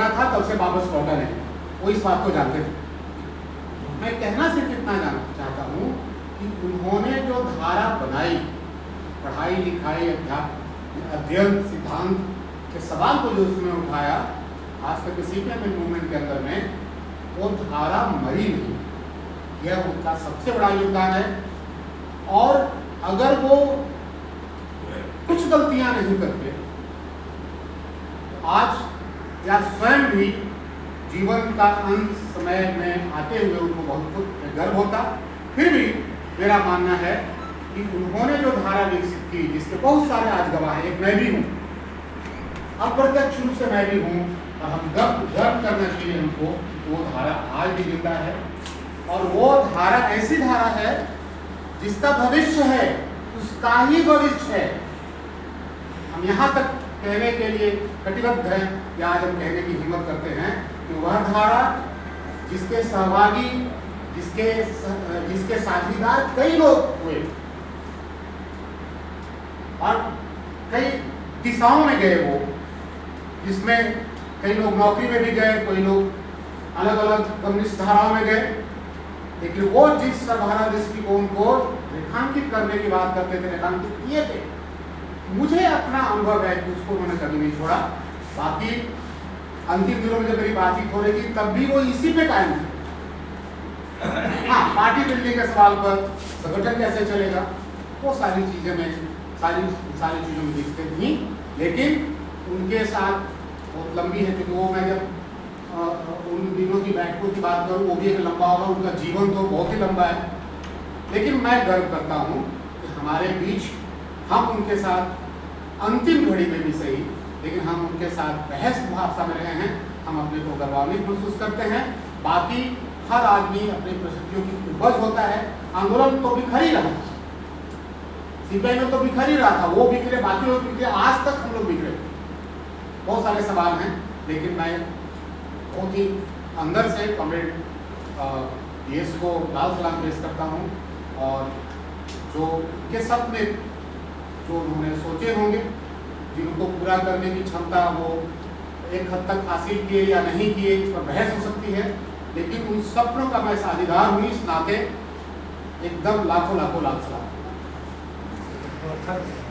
बना था तब से वापस लौटा नहीं, वो इस बात को जानते थे। मैं कहना सिर्फ इतना जानना चाहता हूँ कि उन्होंने जो धारा बनाई, पढ़ाई लिखाई अध्ययन सिद्धांत के सवाल को जो उसने उठाया, आज तक सीपीएम मूवमेंट के अंदर में वो धारा मरी नहीं, यह उनका सबसे बड़ा योगदान है। और अगर वो कुछ गलतियां नहीं करते आज या स्वयं भी जीवन का अंत समय में आते हुए उनको बहुत कुछ गर्व होता, फिर भी मेरा मानना है कि उन्होंने जो धारा विकसित की, जिसके बहुत सारे आज गवाह हैं, एक मैं भी हूँ, अप्रत्यक्ष रूप से मैं भी हूँ, और हम गर्व करना चाहिए हमको, वो धारा आज भी जिंदा है। और वो धारा ऐसी धारा है जिसका भविष्य है, उसका ही भविष्य है। हम यहाँ तक कहने के लिए कटिबद्ध हैं, या आज हम कहने की हिम्मत करते हैं कि वह धारा जिसके सहभागी, जिसके साझीदार कई लोग हुए और कई दिशाओं में गए, वो जिसमें कई लोग नौकरी में भी गए, कोई लोग अलग अलग कम्युनिस्ट धाराओं में गए, लेकिन वो जिस सर्वहारा दृष्टिकोण को रेखांकित करने की बात करते थे, रेखांकित किए थे, मुझे अपना अनुभव है कि उसको उन्होंने कभी नहीं छोड़ा। बाकी अंतिम दिनों में जब मेरी बातचीत हो रही थी तब भी वो इसी पे कायम थे। हाँ, पार्टी बिल्डिंग के सवाल पर संगठन कैसे चलेगा, वो सारी चीजें में सारी चीजों में दिखते थी, लेकिन उनके साथ बहुत लंबी है, क्योंकि वो मैं जब उन दिनों की बैठकों की बात करूँ, वो भी एक लंबा होगा, उनका जीवन तो बहुत ही लंबा है। लेकिन मैं गर्व करता हूँ कि हमारे बीच हम उनके साथ अंतिम घड़ी में भी सही, लेकिन हम उनके साथ बहस मुहावसा में रहे हैं, हम अपने को गौरवान्वित महसूस करते हैं। बाकी हर आदमी अपनी परिस्थितियों की उपज होता है। आंदोलन तो बिखर ही रहा था, सीपीआई में तो बिखर ही रहा था, वो बिखरे, बाकी लोग बिखरे, आज तक हम लोग बिखरे। बहुत सारे सवाल हैं, लेकिन मैं बहुत ही अंदर से कॉमरेड डीएस को लाल सलाम पेश करता हूँ, और जो के सपने जो उन्होंने सोचे होंगे, जिनको पूरा करने की क्षमता वो एक हद तक हासिल किए या नहीं किए, इस पर बहस हो सकती है, लेकिन उन सपनों का मैं साझेदार हूँ, इस नाते एकदम लाखों लाखों लाख सलाम।